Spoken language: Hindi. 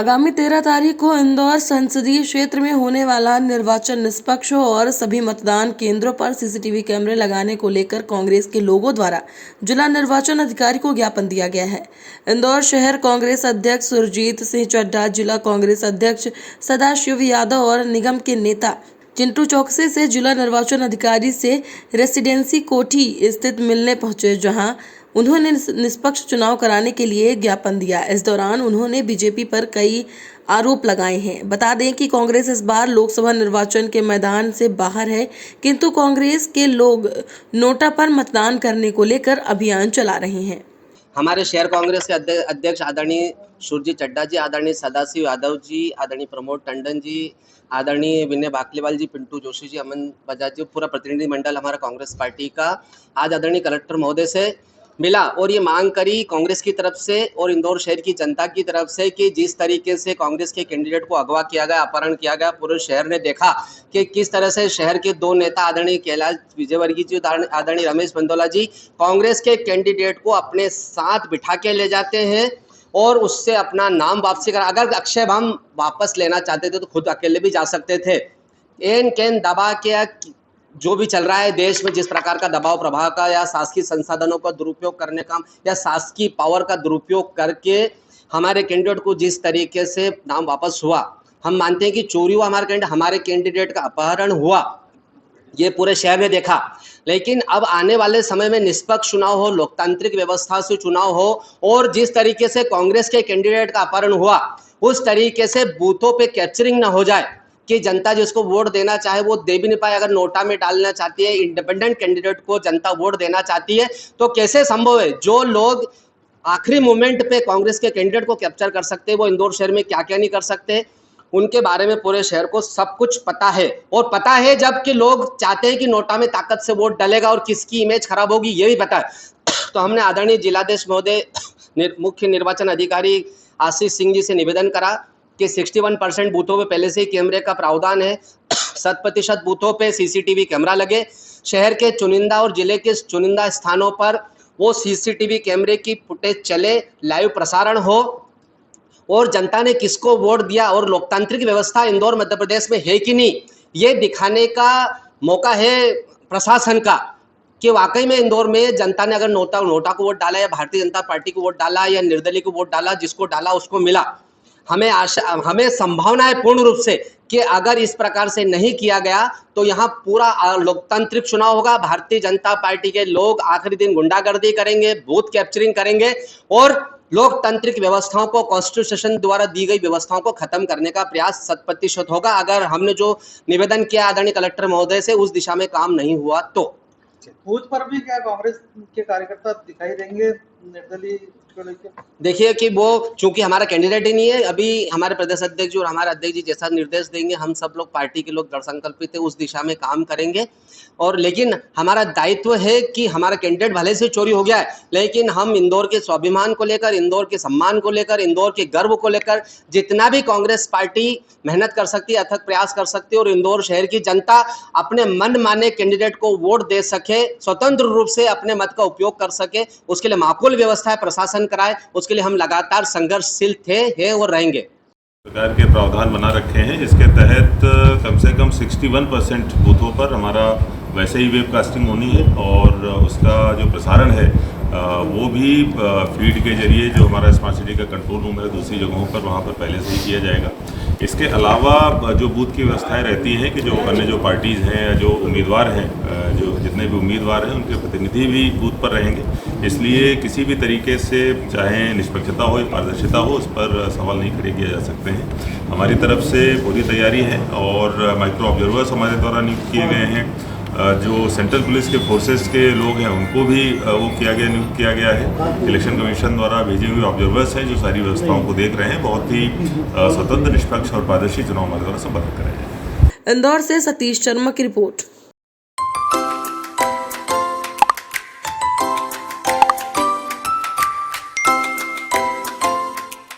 आगामी 13 तारीख को इंदौर संसदीय क्षेत्र में होने वाला निर्वाचन निष्पक्ष हो और सभी मतदान केंद्रों पर सीसीटीवी कैमरे लगाने को लेकर कांग्रेस के लोगों द्वारा जिला निर्वाचन अधिकारी को ज्ञापन दिया गया है। इंदौर शहर कांग्रेस अध्यक्ष सुरजीत सिंह चड्ढा, जिला कांग्रेस अध्यक्ष सदाशिव यादव और निगम के नेता चिंटू चौकसे से जिला निर्वाचन अधिकारी से रेसिडेंसी कोठी स्थित मिलने पहुंचे, जहां उन्होंने निष्पक्ष चुनाव कराने के लिए ज्ञापन दिया। इस दौरान उन्होंने बीजेपी पर कई आरोप लगाए हैं। बता दें कि कांग्रेस इस बार लोकसभा निर्वाचन के मैदान से बाहर है, किंतु कांग्रेस के लोग नोटा पर मतदान करने को लेकर अभियान चला रहे हैं। हमारे शहर कांग्रेस के अध्यक्ष आदरणीय सुरजीत चड्ढा जी, आदरणीय सदाशिव यादव जी, आदरणीय प्रमोद टंडन जी, आदरणीय विनय बाकलीवाल जी, पिंटू जोशी जी, अमन बजाज जी, पूरा प्रतिनिधि मंडल हमारा कांग्रेस पार्टी का आज आदरणीय कलेक्टर महोदय से मिला और ये मांग करी कांग्रेस की तरफ से और इंदौर शहर की जनता की तरफ से कि जिस तरीके से कांग्रेस के कैंडिडेट को अगवा किया गया, अपहरण किया गया, पूरे शहर ने देखा कि किस तरह से शहर के दो नेता आदरणीय कैलाश विजयवर्गीय जी, आदरणीय रमेश बंदोला जी कांग्रेस के कैंडिडेट को अपने साथ बिठा के ले जाते हैं और उससे अपना नाम वापसी करा। अगर अक्षय भाम वापस लेना चाहते थे तो खुद अकेले भी जा सकते थे। एन कैन दबा के जो भी चल रहा है देश में, जिस प्रकार का दबाव प्रभाव का या शासकीय संसाधनों का दुरुपयोग करने का या शासकीय पावर का दुरुपयोग करके हमारे कैंडिडेट को जिस तरीके से नाम वापस हुआ, हम मानते हैं कि चोरी हुआ हमारे कैंडिडेट का अपहरण हुआ, ये पूरे शहर ने देखा। लेकिन अब आने वाले समय में निष्पक्ष चुनाव हो, लोकतांत्रिक व्यवस्था से चुनाव हो और जिस तरीके से कांग्रेस के कैंडिडेट का अपहरण हुआ उस तरीके से बूथों पे कैप्चरिंग ना हो जाए कि जनता जिसको वोट देना चाहे वो दे भी नहीं पाए। अगर नोटा में डालना चाहती है, इंडिपेंडेंट कैंडिडेट को जनता वोट देना चाहती है तो कैसे संभव है? जो लोग आखिरी मोमेंट पे कांग्रेस के कैंडिडेट को कैप्चर कर सकते हैं वो इंदौर शहर में क्या क्या नहीं कर सकते, उनके बारे में पूरे शहर को सब कुछ पता है। और पता है जबकि लोग चाहते हैं कि नोटा में ताकत से वोट डलेगा और किसकी इमेज खराब होगी ये भी पता है। तो हमने आदरणीय जिलाधीश महोदय मुख्य निर्वाचन अधिकारी आशीष सिंह जी से निवेदन करा कि 61% बूथों पे पहले से ही कैमरे का प्रावधान है, 100% बूथों पे सीसीटीवी कैमरा लगे, शहर के चुनिंदा और जिले के चुनिंदा स्थानों पर वो सीसीटीवी कैमरे की फुटेज चले, लाइव प्रसारण हो और जनता ने किसको वोट दिया और लोकतांत्रिक व्यवस्था इंदौर मध्य प्रदेश में है कि नहीं, ये दिखाने का मौका है प्रशासन का कि वाकई में इंदौर में जनता ने अगर नोटा को वोट डाला या भारतीय जनता पार्टी को वोट डाला या निर्दलीय को वोट डाला, जिसको डाला उसको मिला। हमें संभावना है पूर्ण रूप से कि अगर इस प्रकार से नहीं किया गया तो यहाँ पूरा लोकतांत्रिक चुनाव होगा। भारतीय जनता पार्टी के लोग आखिरी दिन गुंडागर्दी करेंगे, बूथ कैप्चरिंग करेंगे और लोकतांत्रिक व्यवस्थाओं को, कॉन्स्टिट्यूशन द्वारा दी गई व्यवस्थाओं को खत्म करने का प्रयास 100% होगा। अगर हमने जो निवेदन किया आदरणीय कलेक्टर महोदय से उस दिशा में काम नहीं हुआ तो बूथ पर भी क्या कांग्रेस के कार्यकर्ता दिखाई देंगे निर्दलीय को लेकर? देखिए कि वो चूंकि हमारा कैंडिडेट ही नहीं है, अभी हमारे प्रदेश अध्यक्ष और हमारे अध्यक्ष जी जैसा निर्देश देंगे हम सब लोग पार्टी के लोग दृढ़ संकल्पित है उस दिशा में काम करेंगे। और लेकिन हमारा दायित्व है कि हमारा कैंडिडेट भले से चोरी हो गया है लेकिन हम इंदौर के स्वाभिमान को लेकर, इंदौर के सम्मान को लेकर, इंदौर के गर्व को लेकर जितना भी कांग्रेस पार्टी मेहनत कर सकती है, अथक प्रयास कर सकती है और इंदौर शहर की जनता अपने मन माने कैंडिडेट को वोट दे सके, स्वतंत्र रूप से अपने मत का उपयोग कर सके, उसके लिए माकूल व्यवस्था प्रशासन कराए, उसके लिए हम लगातार संघर्षशील थे, हैं और रहेंगे। सरकार के प्रावधान बना रखे हैं जिसके तहत कम से कम 61% बूथों पर हमारा वैसे ही वेबकास्टिंग होनी है और उसका जो प्रसारण है वो भी फीड के जरिए जो हमारा स्मार्ट सिटी का कंट्रोल रूम है दूसरी जगहों पर वहाँ पर पहले से ही किया जाएगा। इसके अलावा जो बूथ की व्यवस्थाएं रहती हैं कि जो अन्य जो पार्टीज़ हैं या जो उम्मीदवार हैं, जो जितने भी उम्मीदवार हैं उनके प्रतिनिधि भी बूथ पर रहेंगे। इसलिए किसी भी तरीके से चाहे निष्पक्षता हो या पारदर्शिता हो उस पर सवाल नहीं खड़े किए जा सकते हैं। हमारी तरफ से पूरी तैयारी है और माइक्रो ऑब्जर्वर्स हमारे द्वारा नियुक्त किए गए हैं। जो सेंट्रल पुलिस के फोर्सेस के लोग हैं उनको भी नियुक्त किया गया है। इलेक्शन कमीशन द्वारा भेजे हुए ऑब्जर्वर्स हैं जो सारी व्यवस्थाओं को देख रहे हैं। बहुत ही स्वतंत्र, निष्पक्ष और पारदर्शी चुनाव हमारे द्वारा संपन्न कराया जाए। इंदौर से सतीश शर्मा की रिपोर्ट।